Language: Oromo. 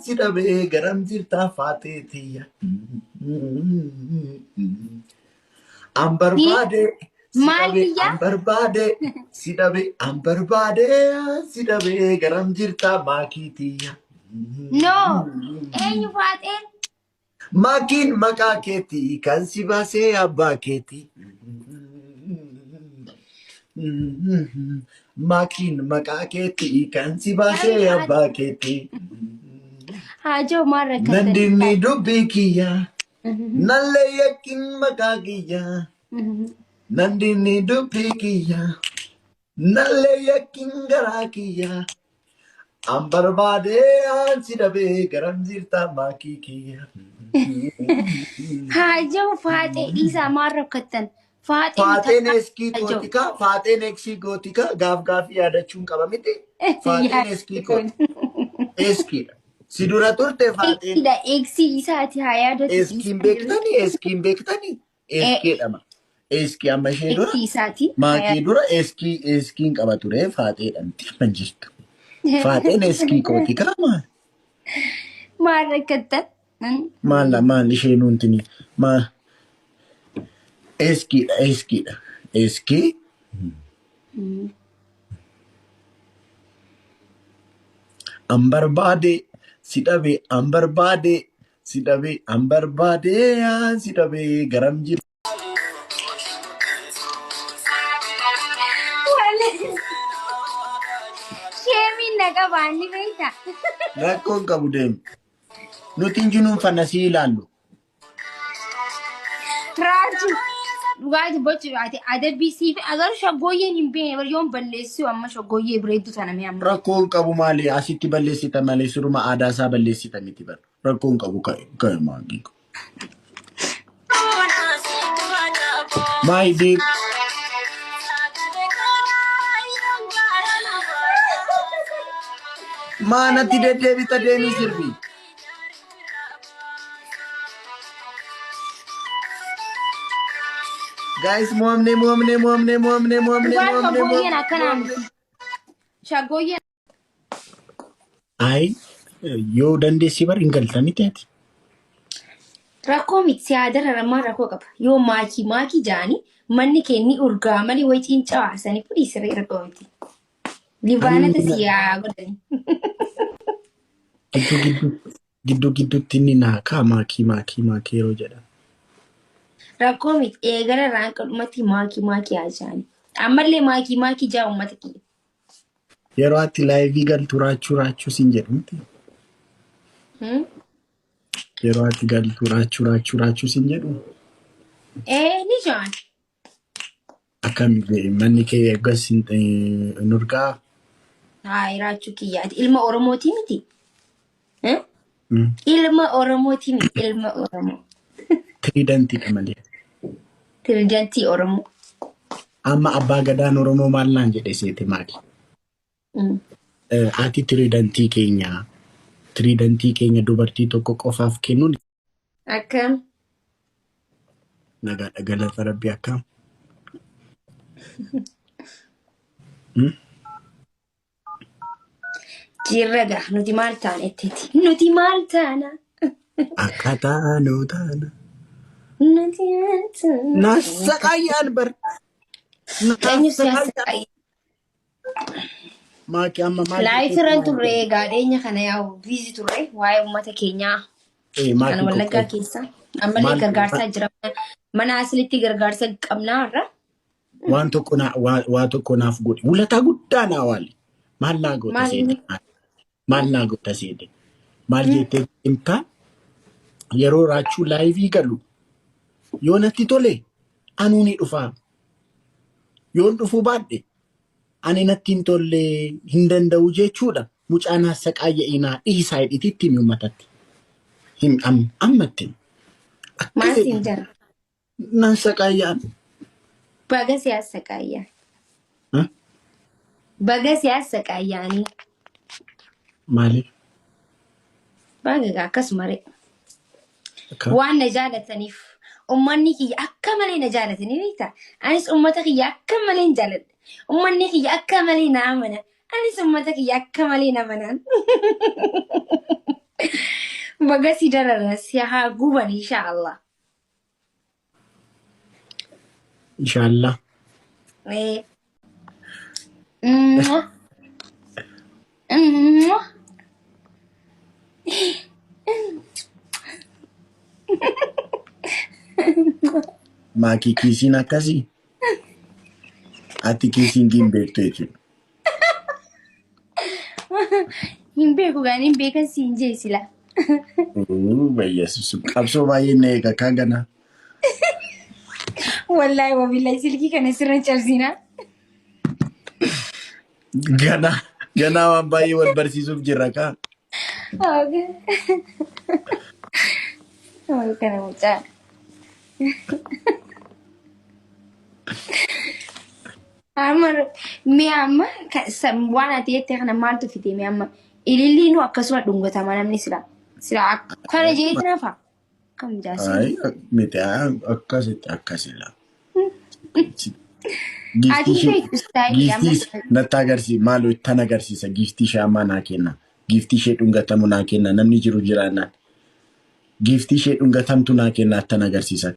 Sidabe garam jirta fateetiya. Ambarbade sidabe Maaliyyaa? ambarbade sidabe garam jirta maakitiya. No. Eenyu faaxeen? Maakiin maqaa keetii kan si baasee abbaa keetii. Maakiin maqaa keetii kan si baasee abbaa keetii. Haajoo maal rakkatan? Nandini dubbii kiyya. Nalle yakin maqaa kiyya. Nandini dubbii kiyya. Nalle yakin garaa kiyya. Ambarbaadee ansi dhabee garam jirta maakii kiyya. Haajoo faaxee dhiisaa maal rakkatan? Faaxeen eskii gootika. Faaxeen eksii gootika. Gaaf yaadachuun qaba miti. Faaxeen eskii gootika. Eskiidha. Si dura turte faaxeen. Eksiidha. Eksii isaati haa yaadatu. Eskiin beektanii? Eskiin beektanii? Eskeedhama. Eski amma ishee dura. Eksii isaati. Maakii dura eskiin qaba ture faaxeedhaan xiqqaan jirtu. Faaxeen eskii gootika maal? Maal rakkatan? Maal ishee nuuntini? Maal? Eskiidha. Eskii. Ambarbaade sidabe ambarbaade sidabe ambarbaade sidabe garam jirta. Sheemiin naqa baanni beektaa? Rakkoon qabu deemu. Nuti injinuun fannasii ilaallu. Raaju dhugaatii bocuudhaati adabbii siifi agar shaggooyyeen hin beekne yoon balleessuu amma shaggooyyee bireeddu sana mee amma. Rakkoon qabu maali? Asitti balleessita malee suruma aadaa isaa balleessita miti bara. Rakkoon qabu ka'e maangii. My dear. Maanatti deddeebita deemii sirbii. Guys, moomne. Shaggooyyeen akkanaa miti. Shaggooyyeen. Ay, yoo dandeessi bar hin galtanii ta'eeti. Rakkoo miti siyaadara ramaa rakkoo qaba. Yoo maakii jaani manni kenni urgaa malee wayi cincaa haasanii fudhii sirrii rakkoo miti. Libaanata siyaa godhani. Gidduutti inni naakaa maakii yeroo jedha. Rakkoo miti eegala raanqa dhumatti maakii haasani. Ammallee maakii jaa uummata kiyya. Yeroo ati laayivii galtu raachuu siin jedhamti. Yeroo ati galtu raachuu siin jedhu. Ni jaan. Akkam manni kee eeggas nurgaa. Hayi raachuu kiyyaati. Ilma Oromooti miti. Ilma Oromooti miti. Ilma Oromoo. Tiriidantiidha malee. Tiriidantii Oromoo. Amma abbaa gadaan Oromoo maal naan jedhe seete maali? Ati tiriidantii keenya dubartii tokko qofaaf kennuun. Akkam? Nagaadha galata rabbi akkam. Jirraga nuti maal taana etteeti? Nuti maal taana? Akkataa nuu taana. Nuti maal taana? Naasaqayyaan bar. Eenyu siyaasa? Maaki amma maal? Laayif turan turre gaadheenya kana yaa'u biizi turre waa'ee uummata keenyaa. Kan Wallaggaa keessa. Ammallee gargaarsaa jira. Mana asilitti gargaarsa qabnaa irra. Waan tokko naaf godhi. Wulataa guddaa naa waali. Maal naa goota seete? Maal jettee himtaa? Yeroo raachuu laayivii galu. Yoo natti tole anuu ni dhufaa. Yoon dhufuu baadhe ani natti hin tolle hin danda'u jechuudha. Mucaan haasaqaayya'inaa dhiisaa hidhititti himi uummatatti. Ammatti. Maasiin jara. Naan saqaayyaan. Baga siyaasa qaayyaa. Baga siyaasa qaayyaanii. Maaliif? Baga akkasumaree. Waan na jaalataniif ummanni kiyya akka malee na jaalatanii beektaa? Anis ummata kiyya akka malee hin jaaladha. Ummanni kiyya akka malee na amana. Ani summata kiyya akka malee namanan. Baga si darara si haa guban inshallah. Inshallah. Eh. Mwah. Mwah. Maaki kiisiin akkasii. Ati kiisiin hin beektu jechuudha. Hin beeku gaan hin beekan siin jee sila. Yesus qabsoo baay'ee na eega kaa gana. Wallahi wabillahi silkii kana sirra cabsina. Ganaa waan baay'ee wal barsiisuuf jirra kaa. Okay. Oh, kana mucaa. Amma amma waan ati jettee kana maaltu fite amma ililliin akkasuma dhungatamaa namni sila kana jeetti nafa kam jaasi. Ay miti akkasila. Giftiis natti agarsiisa maaloo ittan agarsiisa giftii shaamaa naa kenna giftii ishee dhungatamu naa kenna namni jiru jiraannaan giftii ishee dhungatamtu naa kenna ittan agarsiisa.